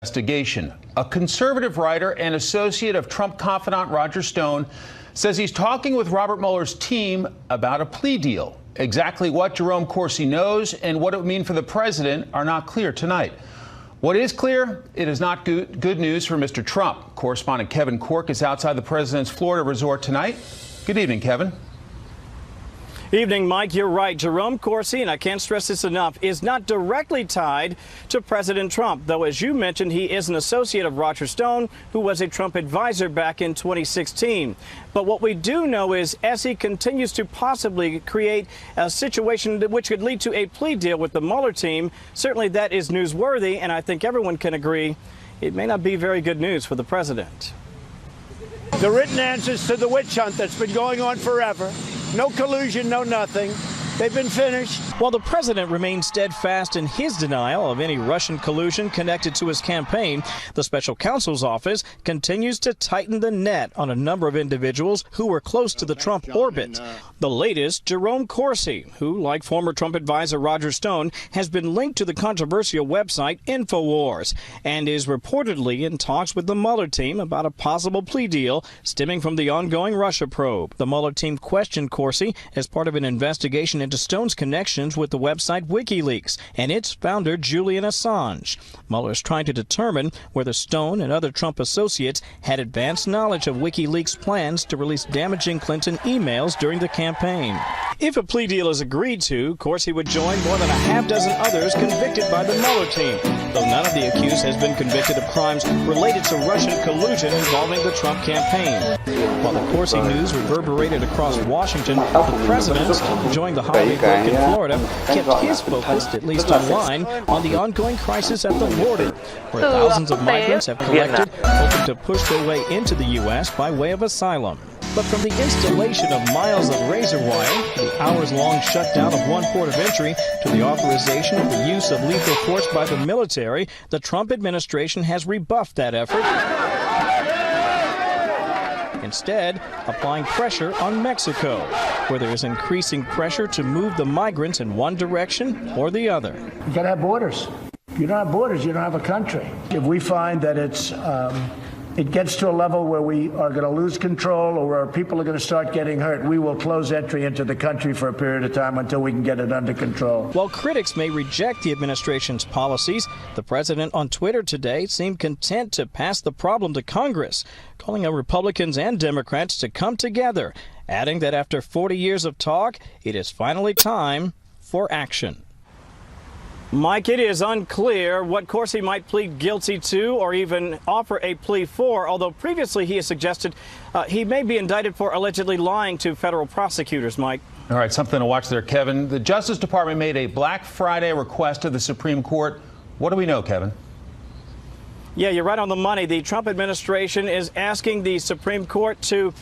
Investigation. A conservative writer and associate of Trump confidant Roger Stone says he's talking with Robert Mueller's team about a plea deal. Exactly what Jerome Corsi knows and what it would mean for the president are not clear tonight. What is clear, it is not good news for Mr. Trump. Correspondent Kevin Corke is outside the president's Florida resort tonight. Good evening, Kevin. Evening, Mike. You're right. Jerome Corsi, and I can't stress this enough, is not directly tied to President Trump, though, as you mentioned, he is an associate of Roger Stone, who was a Trump advisor back in 2016. But what we do know is, as he continues to possibly create a situation which could lead to a plea deal with the Mueller team, certainly that is newsworthy, and I think everyone can agree it may not be very good news for the president. The written answers to the witch hunt that's been going on forever. No collusion, no nothing. They've been finished. While the president remains steadfast in his denial of any Russian collusion connected to his campaign, the special counsel's office continues to tighten the net on a number of individuals who were close to the Trump orbit. The latest, Jerome Corsi, who, like former Trump advisor Roger Stone, has been linked to the controversial website InfoWars and is reportedly in talks with the Mueller team about a possible plea deal stemming from the ongoing Russia probe. The Mueller team questioned Corsi as part of an investigation into Stone's connections with the website WikiLeaks and its founder Julian Assange. Mueller is trying to determine whether Stone and other Trump associates had advanced knowledge of WikiLeaks' plans to release damaging Clinton emails during the campaign. If a plea deal is agreed to, Corsi would join more than a half dozen others convicted by the Mueller team, though none of the accused has been convicted of crimes related to Russian collusion involving the Trump campaign. While the Corsi news reverberated across Washington, the president, enjoying the holiday break in Florida, kept his focus, at least online, on the ongoing crisis at the border, where thousands of migrants have collected, hoping to push their way into the U.S. by way of asylum. But from the installation of miles of razor wire, the hours-long shutdown of one port of entry, to the authorization of the use of lethal force by the military, the Trump administration has rebuffed that effort, instead applying pressure on Mexico, where there is increasing pressure to move the migrants in one direction or the other. You got to have borders. If you don't have borders, you don't have a country. If we find that it gets to a level where we are going to lose control or where people are going to start getting hurt, we will close entry into the country for a period of time until we can get it under control. While critics may reject the administration's policies, the president on Twitter today seemed content to pass the problem to Congress, calling on Republicans and Democrats to come together, adding that after 40 years of talk, it is finally time for action. Mike, it is unclear what Corsi might plead guilty to or even offer a plea for, although previously he has suggested he may be indicted for allegedly lying to federal prosecutors, Mike. All right, something to watch there, Kevin. The Justice Department made a Black Friday request to the Supreme Court. What do we know, Kevin? Yeah, you're right on the money. The Trump administration is asking the Supreme Court to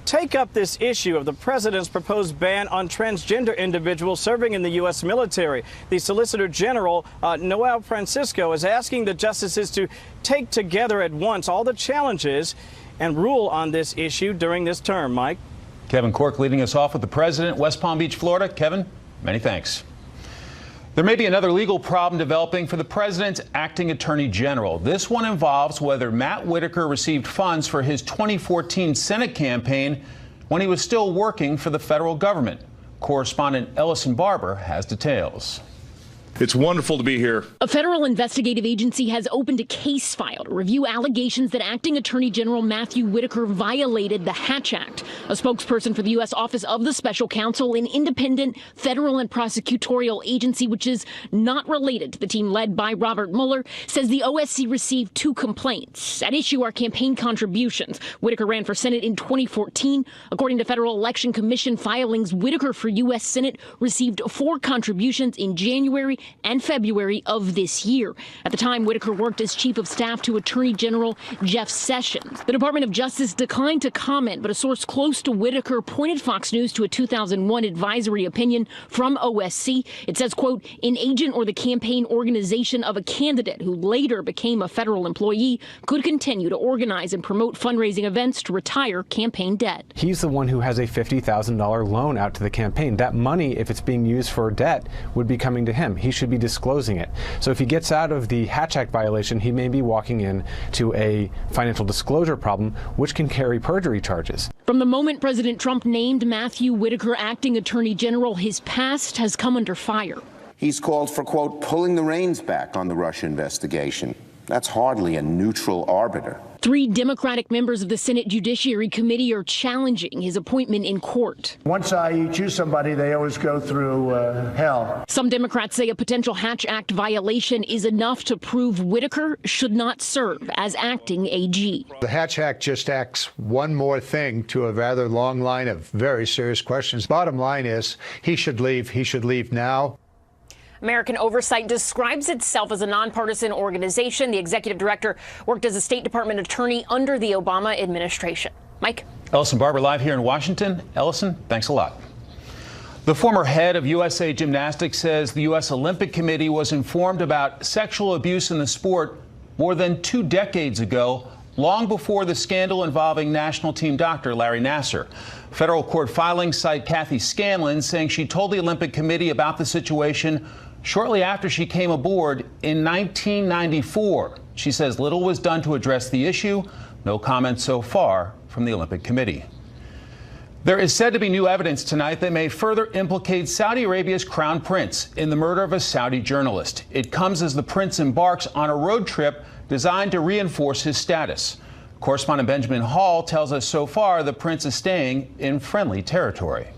take up this issue of the president's proposed ban on transgender individuals serving in the U.S. military. The Solicitor General, Noel Francisco, is asking the justices to take together at once all the challenges and rule on this issue during this term. Mike? Kevin Corke leading us off with the president, West Palm Beach, Florida. Kevin, many thanks. There may be another legal problem developing for the president's acting attorney general. This one involves whether Matt Whitaker received funds for his 2014 Senate campaign when he was still working for the federal government. Correspondent Ellison Barber has details. It's wonderful to be here. A federal investigative agency has opened a case file to review allegations that Acting Attorney General Matthew Whitaker violated the Hatch Act. A spokesperson for the U.S. Office of the Special Counsel, an independent federal and prosecutorial agency which is not related to the team led by Robert Mueller, says the OSC received 2 complaints. At issue are campaign contributions. Whitaker ran for Senate in 2014. According to Federal Election Commission filings, Whitaker for U.S. Senate received 4 contributions in January and February of this year. At the time, Whitaker worked as chief of staff to Attorney General Jeff Sessions. The Department of Justice declined to comment, but a source close to Whitaker pointed Fox News to a 2001 advisory opinion from OSC. It says, quote, an agent or the campaign organization of a candidate who later became a federal employee could continue to organize and promote fundraising events to retire campaign debt. He's the one who has a $50,000 loan out to the campaign. That money, if it's being used for debt, would be coming to him. He he should be disclosing it. So if he gets out of the Hatch Act violation, he may be walking in to a financial disclosure problem, which can carry perjury charges. From the moment President Trump named Matthew Whitaker acting attorney general, his past has come under fire. He's called for, quote, pulling the reins back on the Russia investigation. That's hardly a neutral arbiter. 3 Democratic members of the Senate Judiciary Committee are challenging his appointment in court. Once I choose somebody, they always go through hell. Some Democrats say a potential Hatch Act violation is enough to prove Whitaker should not serve as acting AG. The Hatch Act just adds one more thing to a rather long line of very serious questions. Bottom line is, he should leave. He should leave now. American Oversight describes itself as a nonpartisan organization. The executive director worked as a State Department attorney under the Obama administration. Mike? Ellison Barber live here in Washington. Ellison, thanks a lot. The former head of USA Gymnastics says the U.S. Olympic Committee was informed about sexual abuse in the sport more than 2 decades ago, long before the scandal involving national team doctor Larry Nassar. Federal court filings cite Kathy Scanlon saying she told the Olympic Committee about the situation shortly after she came aboard in 1994. She says little was done to address the issue. No comment so far from the Olympic Committee. There is said to be new evidence tonight that may further implicate Saudi Arabia's crown prince in the murder of a Saudi journalist. It comes as the prince embarks on a road trip designed to reinforce his status. Correspondent Benjamin Hall tells us so far the prince is staying in friendly territory.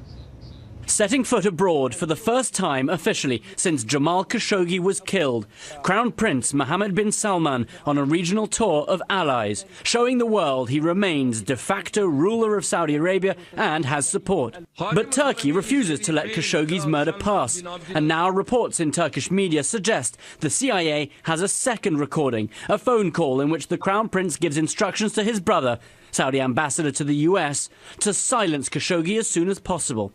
Setting foot abroad for the first time officially since Jamal Khashoggi was killed, Crown Prince Mohammed bin Salman on a regional tour of allies, showing the world he remains de facto ruler of Saudi Arabia and has support. But Turkey refuses to let Khashoggi's murder pass, and now reports in Turkish media suggest the CIA has a second recording, a phone call in which the Crown Prince gives instructions to his brother, Saudi ambassador to the US, to silence Khashoggi as soon as possible.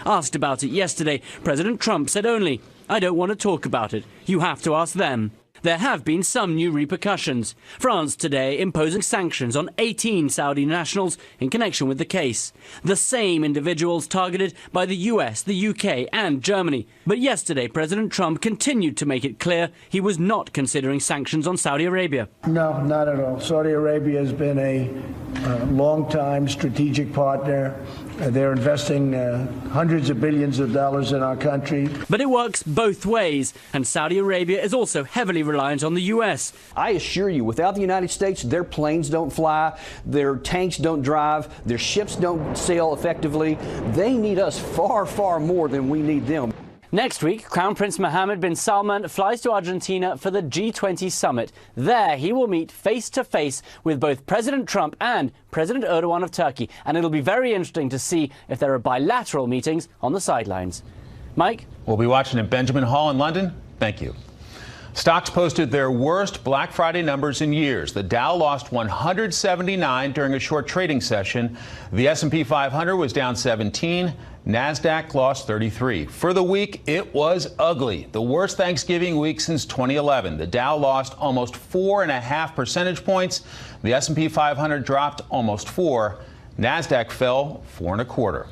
Asked about it yesterday, President Trump said only, "I don't want to talk about it. You have to ask them." There have been some new repercussions. France today imposing sanctions on 18 Saudi nationals in connection with the case. The same individuals targeted by the US, the UK and Germany. But yesterday, President Trump continued to make it clear he was not considering sanctions on Saudi Arabia. No, not at all. Saudi Arabia has been a long-time strategic partner. They're investing hundreds of billions of dollars in our country. But it works both ways, and Saudi Arabia is also heavily reliant on the U.S. I assure you, without the United States, their planes don't fly, their tanks don't drive, their ships don't sail effectively. They need us far, far more than we need them. Next week, Crown Prince Mohammed bin Salman flies to Argentina for the G20 summit. There, he will meet face-to-face with both President Trump and President Erdogan of Turkey. And it'll be very interesting to see if there are bilateral meetings on the sidelines. Mike? We'll be watching at Benjamin Hall in London. Thank you. Stocks posted their worst Black Friday numbers in years. The Dow lost 179 during a short trading session. The S&P 500 was down 17. NASDAQ lost 33. For the week, it was ugly. The worst Thanksgiving week since 2011. The Dow lost almost 4.5 percentage points. The S&P 500 dropped almost 4. NASDAQ fell 4.25.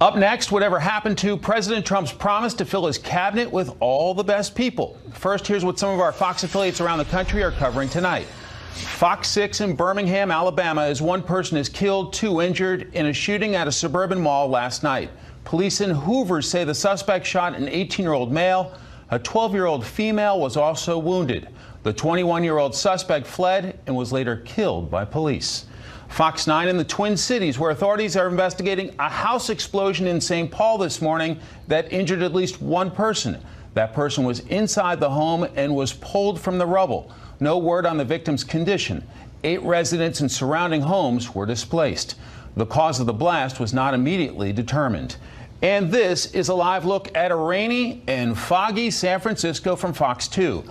Up next, whatever happened to President Trump's promise to fill his cabinet with all the best people? First, here's what some of our Fox affiliates around the country are covering tonight. Fox 6 in Birmingham, Alabama, as one person is killed, 2 injured in a shooting at a suburban mall last night. Police in Hoover say the suspect shot an 18-year-old male. A 12-year-old female was also wounded. The 21-year-old suspect fled and was later killed by police. Fox 9 in the Twin Cities, where authorities are investigating a house explosion in St. Paul this morning that injured at least one person. That person was inside the home and was pulled from the rubble. No word on the victim's condition. 8 residents in surrounding homes were displaced. The cause of the blast was not immediately determined. And this is a live look at a rainy and foggy San Francisco from Fox 2.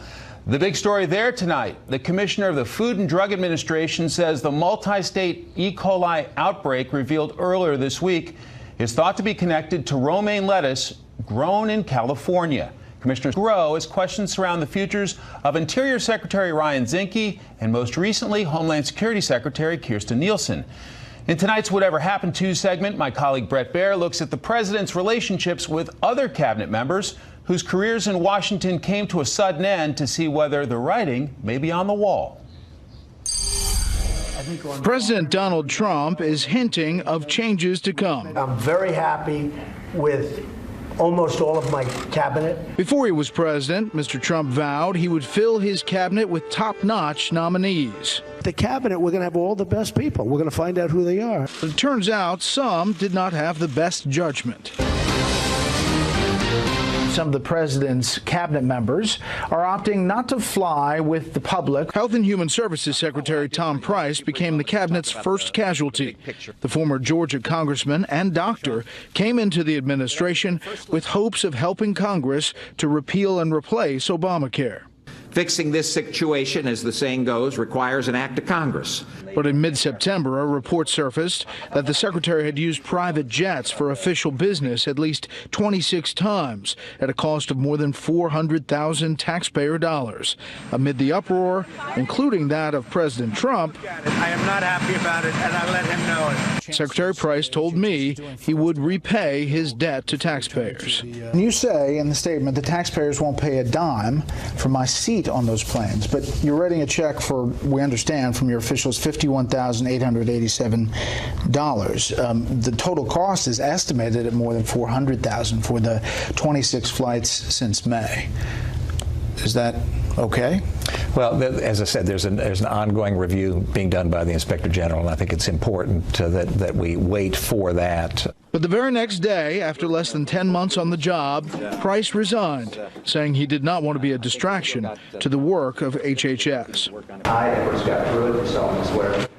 The big story there tonight, the commissioner of the Food and Drug Administration says the multi-state E. coli outbreak revealed earlier this week is thought to be connected to romaine lettuce grown in California. Commissioner Grow has questions surround the futures of Interior Secretary Ryan Zinke and most recently Homeland Security Secretary Kirstjen Nielsen. In tonight's Whatever Happened To segment, my colleague Bret Baier looks at the president's relationships with other cabinet members whose careers in Washington came to a sudden end, to see whether the writing may be on the wall. President Donald Trump is hinting of changes to come. I'm very happy with almost all of my cabinet. Before he was president, Mr. Trump vowed he would fill his cabinet with top-notch nominees. The cabinet, we're going to have all the best people. We're going to find out who they are. But it turns out some did not have the best judgment. Some of the president's cabinet members are opting not to fly with the public. Health and Human Services Secretary Tom Price became the cabinet's first casualty. The former Georgia congressman and doctor came into the administration with hopes of helping Congress to repeal and replace Obamacare. Fixing this situation, as the saying goes, requires an act of Congress. But in mid-September, a report surfaced that the secretary had used private jets for official business at least 26 times at a cost of more than $400,000 taxpayer dollars. Amid the uproar, including that of President Trump, I am not happy about it, and I let him know it. Secretary Price told me he would repay his debt to taxpayers. You say in the statement the taxpayers won't pay a dime for my seat on those planes, but you're writing a check for, we understand from your officials, $51,887. The total cost is estimated at more than $400,000 for the 26 flights since May. Is that okay? Well, as I said, there's an ongoing review being done by the Inspector General, and I think it's important that we wait for that. But the very next day, after less than 10 months on the job, Price resigned, saying he did not want to be a distraction to the work of HHS.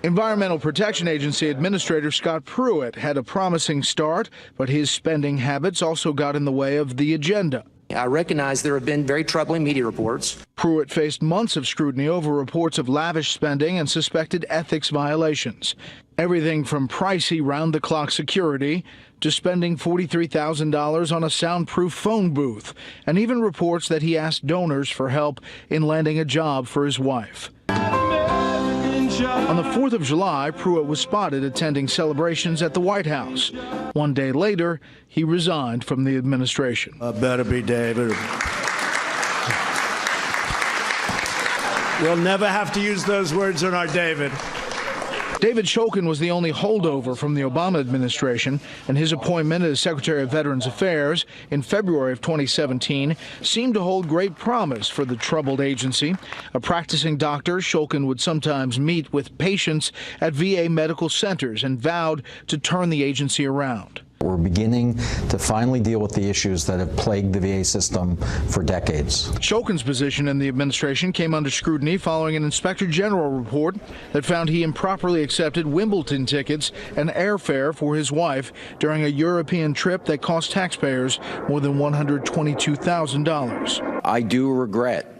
Environmental Protection Agency Administrator Scott Pruitt had a promising start, but his spending habits also got in the way of the agenda. I recognize there have been very troubling media reports. Pruitt faced months of scrutiny over reports of lavish spending and suspected ethics violations. Everything from pricey round-the-clock security to spending $43,000 on a soundproof phone booth, and even reports that he asked donors for help in landing a job for his wife. On the 4th of July, Pruitt was spotted attending celebrations at the White House. One day later, he resigned from the administration. Better be David. We'll never have to use those words on our David. David Shulkin was the only holdover from the Obama administration, and his appointment as Secretary of Veterans Affairs in February of 2017 seemed to hold great promise for the troubled agency. A practicing doctor, Shulkin would sometimes meet with patients at VA medical centers and vowed to turn the agency around. We're beginning to finally deal with the issues that have plagued the VA system for decades. Shulkin's position in the administration came under scrutiny following an Inspector General report that found he improperly accepted Wimbledon tickets and airfare for his wife during a European trip that cost taxpayers more than $122,000. I do regret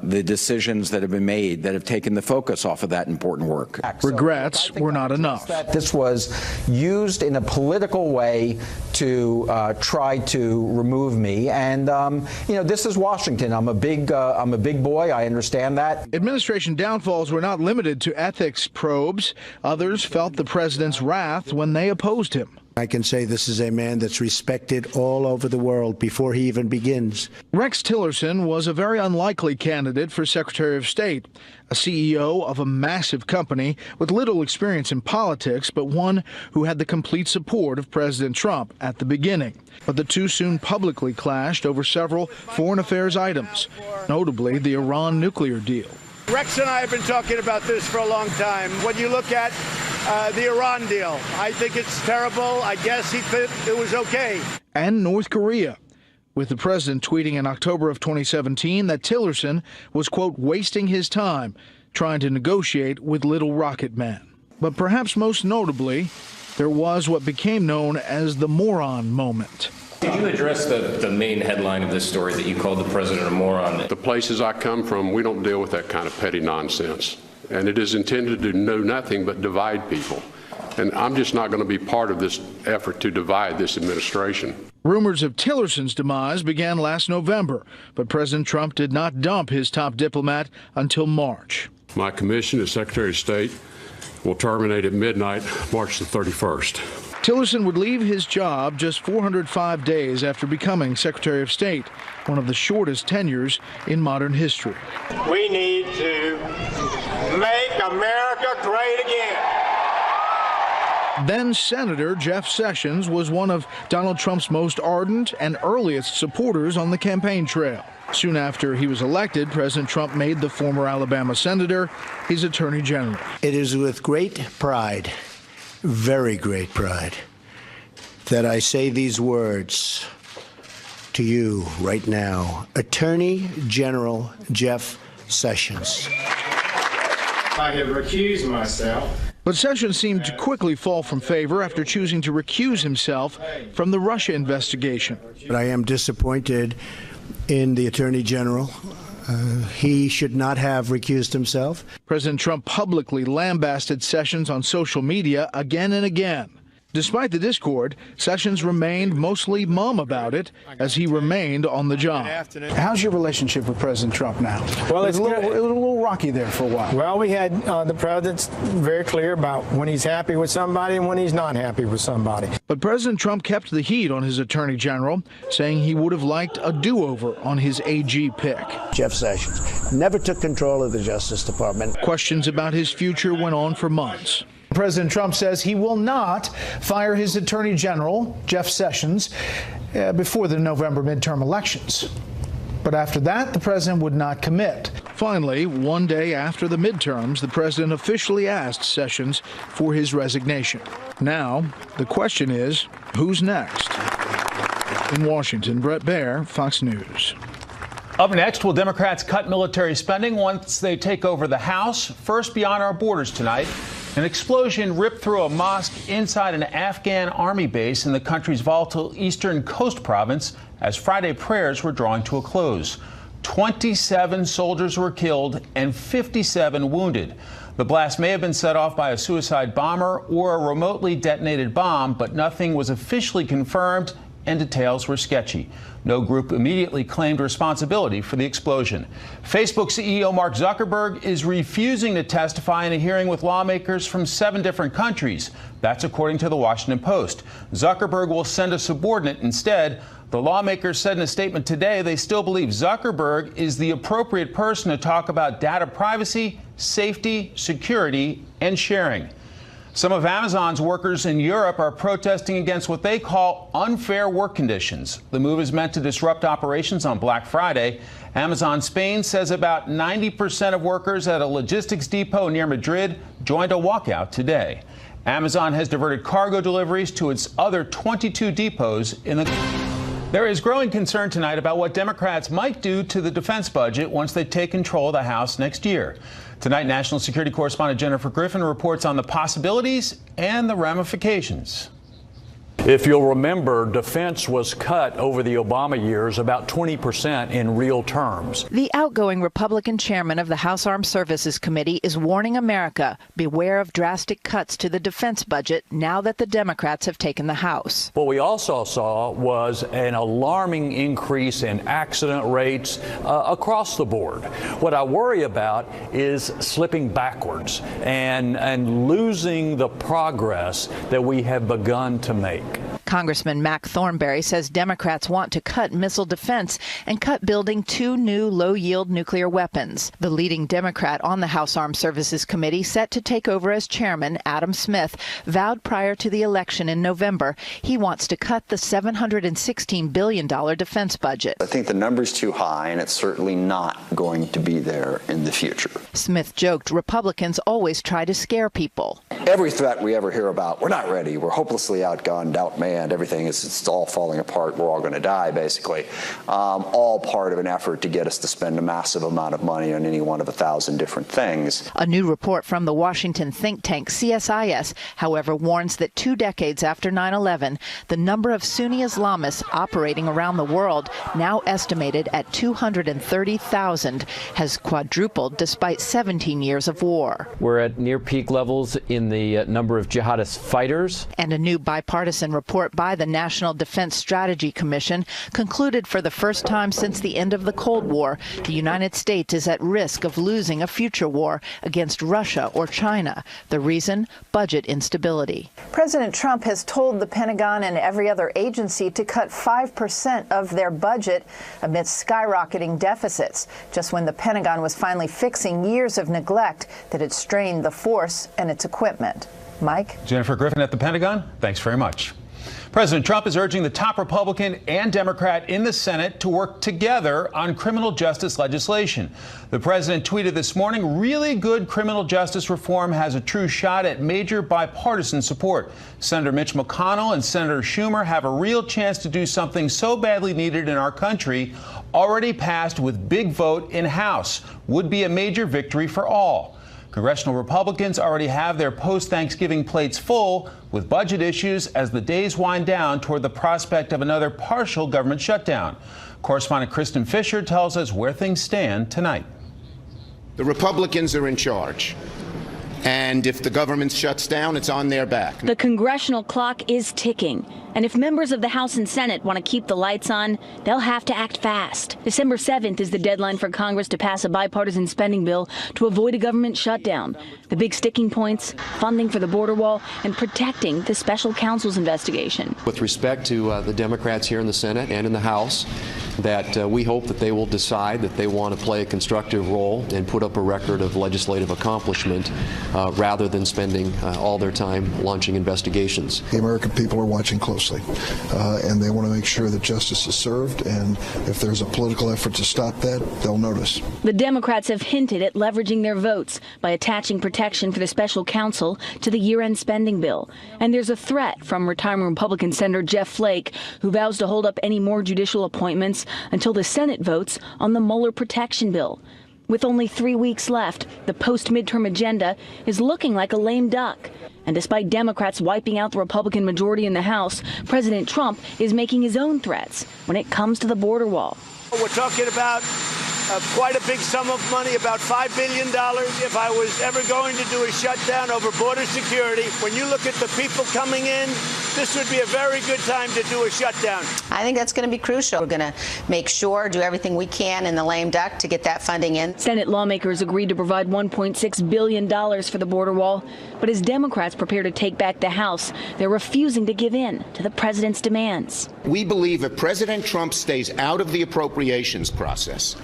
the decisions that have been made that have taken the focus off of that important work. Regrets were not enough. This was used in a political way to try to remove me, and this is Washington. I'm a big boy. I understand that. Administration downfalls were not limited to ethics probes. Others felt the president's wrath when they opposed him. I can say this is a man that's respected all over the world before he even begins. Rex Tillerson was a very unlikely candidate for Secretary of State, a CEO of a massive company with little experience in politics, but one who had the complete support of President Trump at the beginning. But the two soon publicly clashed over several foreign affairs items, notably the Iran nuclear deal. Rex and I have been talking about this for a long time. When you look at the Iran deal, I think it's terrible. I guess he thought it was okay. And North Korea, with the president tweeting in October of 2017 that Tillerson was, quote, wasting his time trying to negotiate with Little Rocket Man. But perhaps most notably, there was what became known as the moron moment. Did you address the main headline of this story that you called the president a moron? The places I come from, we don't deal with that kind of petty nonsense. And it is intended to do nothing but divide people. And I'm just not going to be part of this effort to divide this administration. Rumors of Tillerson's demise began last November, but President Trump did not dump his top diplomat until March. My commission as Secretary of State will terminate at midnight, March the 31st. Tillerson would leave his job just 405 days after becoming Secretary of State, one of the shortest tenures in modern history. We need to make America great again. Then Senator Jeff Sessions was one of Donald Trump's most ardent and earliest supporters on the campaign trail. Soon after he was elected, President Trump made the former Alabama senator his attorney general. It is with great pride, very great pride, that I say these words to you right now. Attorney General Jeff Sessions. I have recused myself. But Sessions seemed to quickly fall from favor after choosing to recuse himself from the Russia investigation. But I am disappointed in the Attorney General. He should not have recused himself. President Trump publicly lambasted Sessions on social media again and again. Despite the discord, Sessions remained mostly mum about it as he remained on the job. How's your relationship with President Trump now? Well, it was a little rocky there for a while. Well, we had the president's very clear about when he's happy with somebody and when he's not happy with somebody. But President Trump kept the heat on his attorney general, saying he would have liked a do-over on his AG pick. Jeff Sessions never took control of the Justice Department. Questions about his future went on for months. President Trump says he will not fire his Attorney General, Jeff Sessions, before the November midterm elections. But after that, the president would not commit. Finally, one day after the midterms, the president officially asked Sessions for his resignation. Now, the question is, who's next? In Washington, Bret Baier, Fox News. Up next, will Democrats cut military spending once they take over the House? First, beyond our borders tonight, an explosion ripped through a mosque inside an Afghan army base in the country's volatile eastern coast province as Friday prayers were drawing to a close. 27 soldiers were killed and 57 wounded. The blast may have been set off by a suicide bomber or a remotely detonated bomb, but nothing was officially confirmed and details were sketchy. No group immediately claimed responsibility for the explosion. Facebook CEO Mark Zuckerberg is refusing to testify in a hearing with lawmakers from 7 different countries. That's according to the Washington Post. Zuckerberg will send a subordinate instead. The lawmakers said in a statement today they still believe Zuckerberg is the appropriate person to talk about data privacy, safety, security, and sharing. Some of Amazon's workers in Europe are protesting against what they call unfair work conditions. The move is meant to disrupt operations on Black Friday. Amazon Spain says about 90% of workers at a logistics depot near Madrid joined a walkout today. Amazon has diverted cargo deliveries to its other 22 depots in the There is growing concern tonight about what Democrats might do to the defense budget once they take control of the House next year. Tonight, national security correspondent Jennifer Griffin reports on the possibilities and the ramifications. If you'll remember, defense was cut over the Obama years about 20% in real terms. The outgoing Republican chairman of the House Armed Services Committee is warning America, beware of drastic cuts to the defense budget now that the Democrats have taken the House. What we also saw was an alarming increase in accident rates across the board. What I worry about is slipping backwards and losing the progress that we have begun to make. Congressman Mac Thornberry says Democrats want to cut missile defense and cut building 2 new low-yield nuclear weapons. The leading Democrat on the House Armed Services Committee, set to take over as chairman, Adam Smith, vowed prior to the election in November he wants to cut the $716 billion defense budget. I think the number's too high, and it's certainly not going to be there in the future. Smith joked Republicans always try to scare people. Every threat we ever hear about, we're not ready, we're hopelessly outgunned, outmanned, everything is it's all falling apart, we're all going to die, basically. All part of an effort to get us to spend a massive amount of money on any one of 1,000 different things. A new report from the Washington think tank CSIS, however, warns that 2 decades after 9/11, the number of Sunni Islamists operating around the world, now estimated at 230,000, has quadrupled despite 17 years of war. We're at near peak levels in the number of jihadist fighters. And a new bipartisan report by the National Defense Strategy Commission concluded for the first time since the end of the Cold War, the United States is at risk of losing a future war against Russia or China. The reason? Budget instability. President Trump has told the Pentagon and every other agency to cut 5% of their budget amidst skyrocketing deficits, just when the Pentagon was finally fixing years of neglect that had strained the force and its equipment. Mike? Jennifer Griffin at the Pentagon, thanks very much. President Trump is urging the top Republican and Democrat in the Senate to work together on criminal justice legislation. The president tweeted this morning, really good criminal justice reform has a true shot at major bipartisan support. Senator Mitch McConnell and Senator Schumer have a real chance to do something so badly needed in our country, already passed with big vote in House. Would be a major victory for all. Congressional Republicans already have their post-Thanksgiving plates full with budget issues as the days wind down toward the prospect of another partial government shutdown. Correspondent Kristen Fisher tells us where things stand tonight. The Republicans are in charge. And if the government shuts down, it's on their back. The congressional clock is ticking. And if members of the House and Senate want to keep the lights on, they'll have to act fast. December 7th is the deadline for Congress to pass a bipartisan spending bill to avoid a government shutdown. The big sticking points, funding for the border wall and protecting the special counsel's investigation. With respect to the Democrats here in the Senate and in the House, that we hope that they will decide that they want to play a constructive role and put up a record of legislative accomplishment rather than spending all their time launching investigations. The American people are watching closely, and they want to make sure that justice is served, and if there's a political effort to stop that, they'll notice. The Democrats have hinted at leveraging their votes by attaching protection for the special counsel to the year-end spending bill. And there's a threat from retiring Republican Senator Jeff Flake, who vows to hold up any more judicial appointments until the Senate votes on the Mueller protection bill. With only 3 weeks left, the post-midterm agenda is looking like a lame duck. And despite Democrats wiping out the Republican majority in the House, President Trump is making his own threats when it comes to the border wall. We're talking about quite a big sum of money, about $5 billion. If I was ever going to do a shutdown over border security, when you look at the people coming in, this would be a very good time to do a shutdown. I think that's going to be crucial. We're going to make sure, do everything we can in the lame duck to get that funding in. Senate lawmakers agreed to provide $1.6 billion for the border wall. But as Democrats prepare to take back the House, they're refusing to give in to the president's demands. We believe if President Trump stays out of the appropriations process,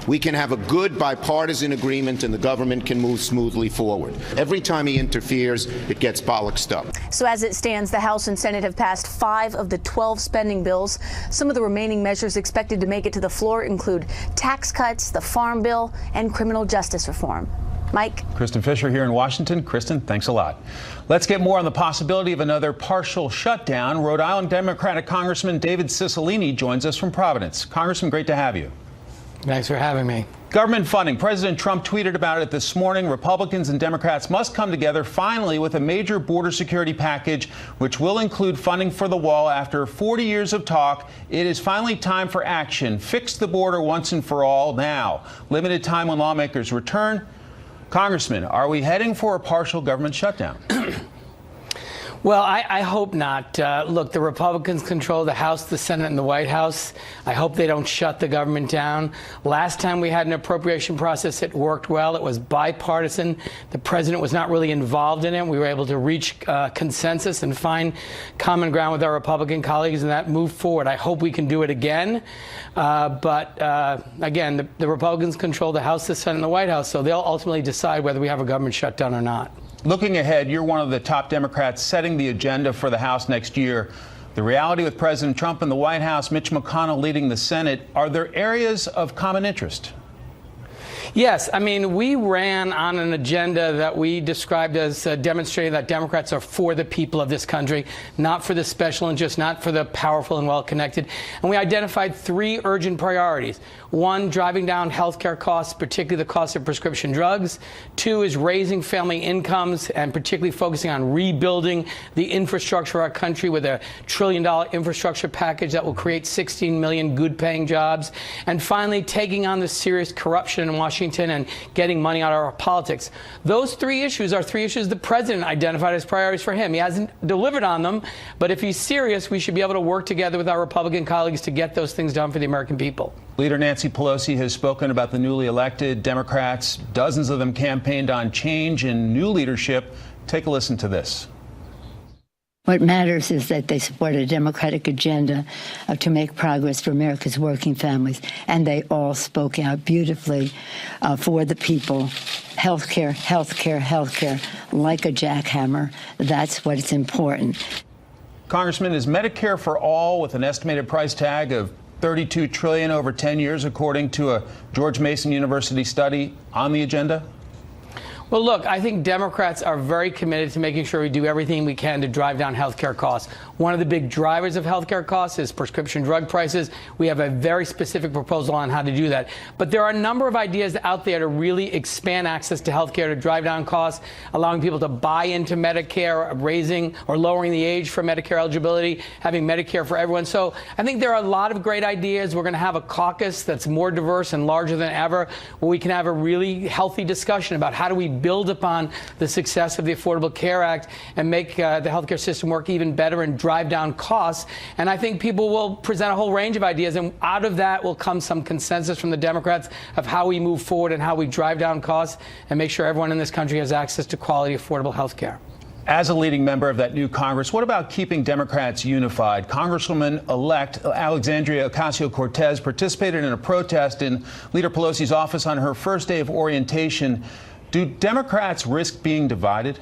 we can have a good bipartisan agreement and the government can move smoothly forward. Every time he interferes, it gets bollocksed up. So as it stands, the House and Senate have passed 5 of the 12 spending bills. Some of the remaining measures expected to make it to the floor include tax cuts, the farm bill, and criminal justice reform. Mike? Kristen Fisher here in Washington. Kristen, thanks a lot. Let's get more on the possibility of another partial shutdown. Rhode Island Democratic Congressman David Cicilline joins us from Providence. Congressman, great to have you. Thanks for having me. Government funding. President Trump tweeted about it this morning. Republicans and Democrats must come together finally with a major border security package, which will include funding for the wall. After 40 years of talk, it is finally time for action. Fix the border once and for all now. Limited time when lawmakers return. Congressman, are we heading for a partial government shutdown? Well, I hope not. Look, the Republicans control the House, the Senate, and the White House. I hope they don't shut the government down. Last time we had an appropriation process, it worked well. It was bipartisan. The president was not really involved in it. We were able to reach consensus and find common ground with our Republican colleagues, and that moved forward. I hope we can do it again. But again, the Republicans control the House, the Senate, and the White House, so they'll ultimately decide whether we have a government shutdown or not. Looking ahead, you're one of the top Democrats setting the agenda for the House next year. The reality with President Trump in the White House, Mitch McConnell leading the Senate, are there areas of common interest? Yes, I mean, we ran on an agenda that we described as demonstrating that Democrats are for the people of this country, not for the special interests, not for the powerful and well-connected. And we identified 3 urgent priorities. 1, driving down health care costs, particularly the cost of prescription drugs. 2 is raising family incomes and particularly focusing on rebuilding the infrastructure of our country with a $1 trillion infrastructure package that will create 16 million good-paying jobs. And finally, taking on the serious corruption in Washington, Washington and getting money out of our politics. Those three issues are three issues the president identified as priorities for him. He hasn't delivered on them, but if he's serious, we should be able to work together with our Republican colleagues to get those things done for the American people. Leader Nancy Pelosi has spoken about the newly elected Democrats. Dozens of them campaigned on change and new leadership. Take a listen to this. What matters is that they support a democratic agenda to make progress for America's working families, and they all spoke out beautifully for the people. Health care, like a jackhammer. That's what's important. Congressman, is Medicare for all with an estimated price tag of $32 trillion over 10 years, according to a George Mason University study, on the agenda? Well, look, I think Democrats are very committed to making sure we do everything we can to drive down health care costs. One of the big drivers of health care costs is prescription drug prices. We have a very specific proposal on how to do that. But there are a number of ideas out there to really expand access to health care to drive down costs, allowing people to buy into Medicare, raising or lowering the age for Medicare eligibility, having Medicare for everyone. So I think there are a lot of great ideas. We're going to have a caucus that's more diverse and larger than ever, where we can have a really healthy discussion about how do we build upon the success of the Affordable Care Act and make the healthcare system work even better and drive down costs. And I think people will present a whole range of ideas, and out of that will come some consensus from the Democrats of how we move forward and how we drive down costs and make sure everyone in this country has access to quality, affordable health care. As a leading member of that new Congress, what about keeping Democrats unified? Congresswoman-elect Alexandria Ocasio-Cortez participated in a protest in Leader Pelosi's office on her first day of orientation. Do Democrats risk being divided?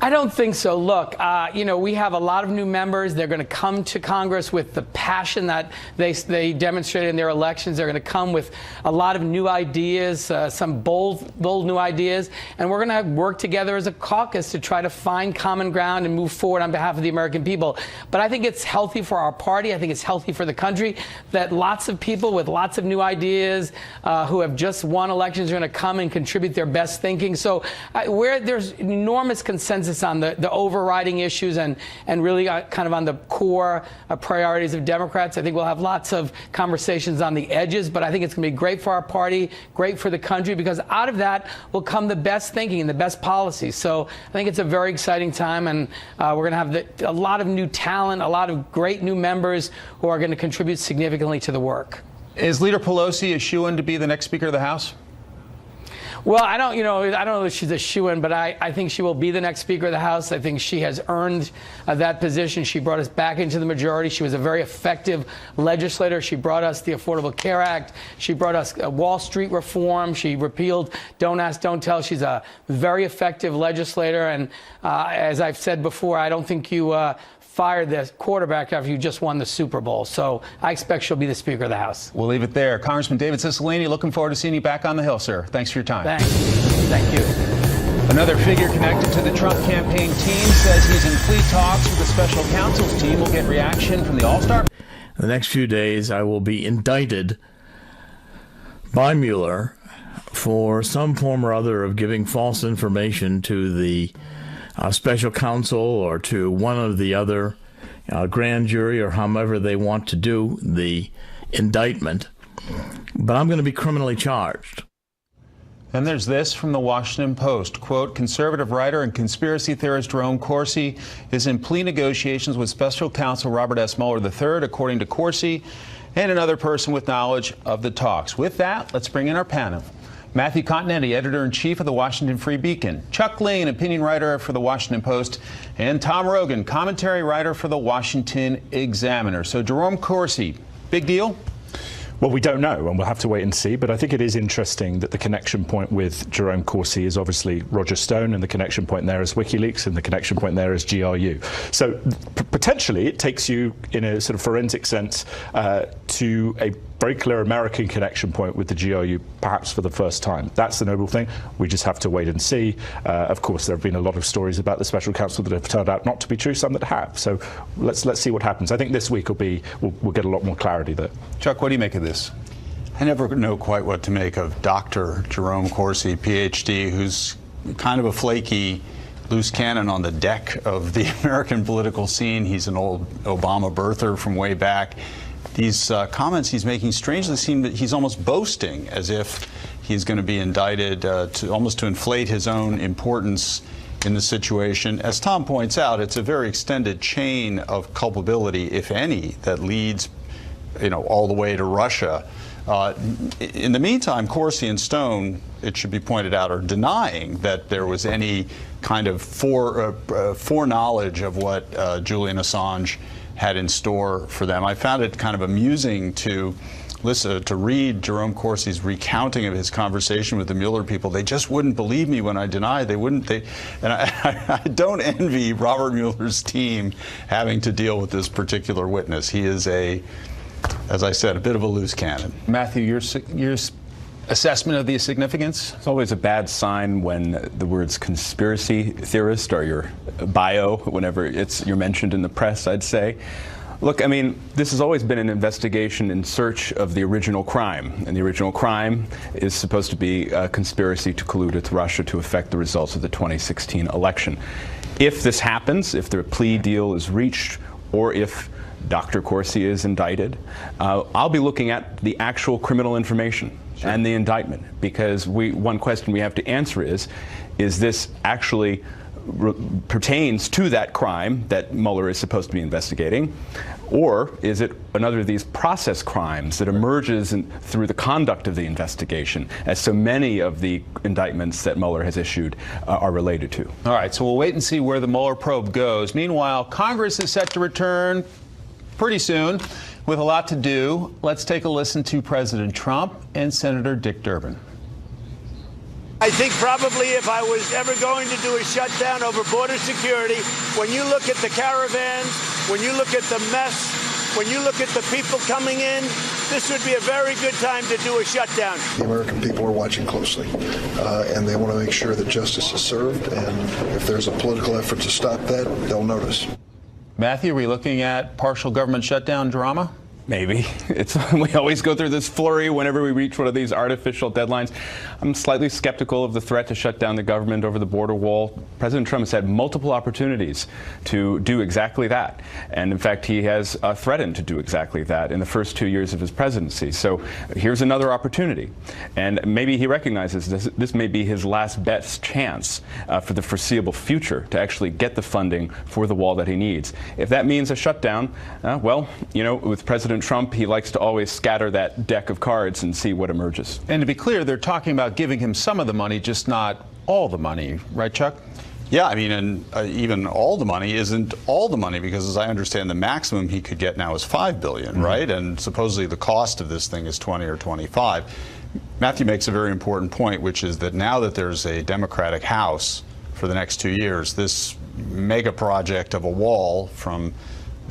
I don't think so. Look, we have a lot of new members. They're going to come to Congress with the passion that they demonstrated in their elections. They're going to come with a lot of new ideas, some bold new ideas. And we're going to work together as a caucus to try to find common ground and move forward on behalf of the American people. But I think it's healthy for our party. I think it's healthy for the country that lots of people with lots of new ideas who have just won elections are going to come and contribute their best thinking. So where there's enormous consensus on the overriding issues and really kind of on the core priorities of Democrats, I think we'll have lots of conversations on the edges, but I think it's going to be great for our party, great for the country, because out of that will come the best thinking and the best policies. So I think it's a very exciting time, and we're going to have a lot of new talent, a lot of great new members who are going to contribute significantly to the work. Is Leader Pelosi a shoo-in to be the next Speaker of the House? Well, I don't know if she's a shoo-in, but I think she will be the next Speaker of the House. I think she has earned that position. She brought us back into the majority. She was a very effective legislator. She brought us the Affordable Care Act. She brought us Wall Street reform. She repealed Don't Ask, Don't Tell. She's a very effective legislator. And as I've said before, I don't think you fire the quarterback after you just won the Super Bowl. So I expect she'll be the Speaker of the House. We'll leave it there. Congressman David Cicilline, looking forward to seeing you back on the Hill, sir. Thanks for your time. Thanks. Thank you. Another figure connected to the Trump campaign team says he's in plea talks with the special counsel's team. We'll get reaction from the All-Star. The next few days, I will be indicted by Mueller for some form or other of giving false information to the special counsel or to one of the other grand jury, or however they want to do the indictment. But I'm going to be criminally charged. And there's this from the Washington Post. Quote, conservative writer and conspiracy theorist Jerome Corsi is in plea negotiations with special counsel Robert S. Mueller III, according to Corsi, and another person with knowledge of the talks. With that, let's bring in our panel. Matthew Continetti, editor-in-chief of the Washington Free Beacon, Chuck Lane, opinion writer for the Washington Post, and Tom Rogan, commentary writer for the Washington Examiner. So Jerome Corsi, big deal? Well, we don't know, and we'll have to wait and see. But I think it is interesting that the connection point with Jerome Corsi is obviously Roger Stone, and the connection point there is WikiLeaks, and the connection point there is GRU. So potentially it takes you, in a sort of forensic sense, to a very clear American connection point with the GRU, perhaps for the first time. That's the noble thing. We just have to wait and see. Of course, there have been a lot of stories about the special counsel that have turned out not to be true, some that have. So let's see what happens. I think this week we'll get a lot more clarity there. Chuck, what do you make of this? I never know quite what to make of Dr. Jerome Corsi, PhD, who's kind of a flaky loose cannon on the deck of the American political scene. He's an old Obama birther from way back. These comments he's making strangely seem that he's almost boasting, as if he's going to be indicted almost to inflate his own importance in the situation. As Tom points out, it's a very extended chain of culpability, if any, that leads, all the way to Russia. In the meantime, Corsi and Stone, it should be pointed out, are denying that there was any kind of foreknowledge of what Julian Assange had in store for them. I found it kind of amusing to read Jerome Corsi's recounting of his conversation with the Mueller people. They just wouldn't believe me when I denied. And I don't envy Robert Mueller's team having to deal with this particular witness. He is as I said, a bit of a loose cannon. Matthew, your assessment of the significance? It's always a bad sign when the words conspiracy theorist or your bio, whenever you're mentioned in the press, I'd say. Look, I mean, this has always been an investigation in search of the original crime. And the original crime is supposed to be a conspiracy to collude with Russia to affect the results of the 2016 election. If this happens, if the plea deal is reached, or if Dr. Corsi is indicted, I'll be looking at the actual criminal information and the indictment, because one question we have to answer is this actually pertains to that crime that Mueller is supposed to be investigating, or is it another of these process crimes that emerges through the conduct of the investigation, as so many of the indictments that Mueller has issued are related to? All right, so we'll wait and see where the Mueller probe goes. Meanwhile, Congress is set to return pretty soon with a lot to do. Let's take a listen to President Trump and Senator Dick Durbin. I think probably if I was ever going to do a shutdown over border security, when you look at the caravans, when you look at the mess, when you look at the people coming in, this would be a very good time to do a shutdown. The American people are watching closely, and they want to make sure that justice is served, and if there's a political effort to stop that, they'll notice. Matthew, are we looking at partial government shutdown drama? Maybe. We always go through this flurry whenever we reach one of these artificial deadlines. I'm slightly skeptical of the threat to shut down the government over the border wall. President Trump has had multiple opportunities to do exactly that. And in fact, he has threatened to do exactly that in the first 2 years of his presidency. So here's another opportunity. And maybe he recognizes this may be his last best chance for the foreseeable future to actually get the funding for the wall that he needs. If that means a shutdown, well, with President Trump, he likes to always scatter that deck of cards and see what emerges. And to be clear, they're talking about giving him some of the money, just not all the money. Right, Chuck? Yeah, I mean, and even all the money isn't all the money, because as I understand, the maximum he could get now is $5 billion, right? And supposedly the cost of this thing is 20 or 25. Matthew makes a very important point, which is that now that there's a Democratic House for the next 2 years, this mega project of a wall from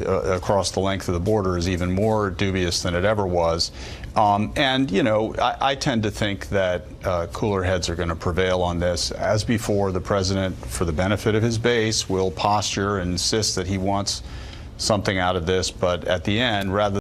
across the length of the border is even more dubious than it ever was. And, I tend to think that cooler heads are going to prevail on this. As before, the president, for the benefit of his base, will posture and insist that he wants something out of this. But at the end, rather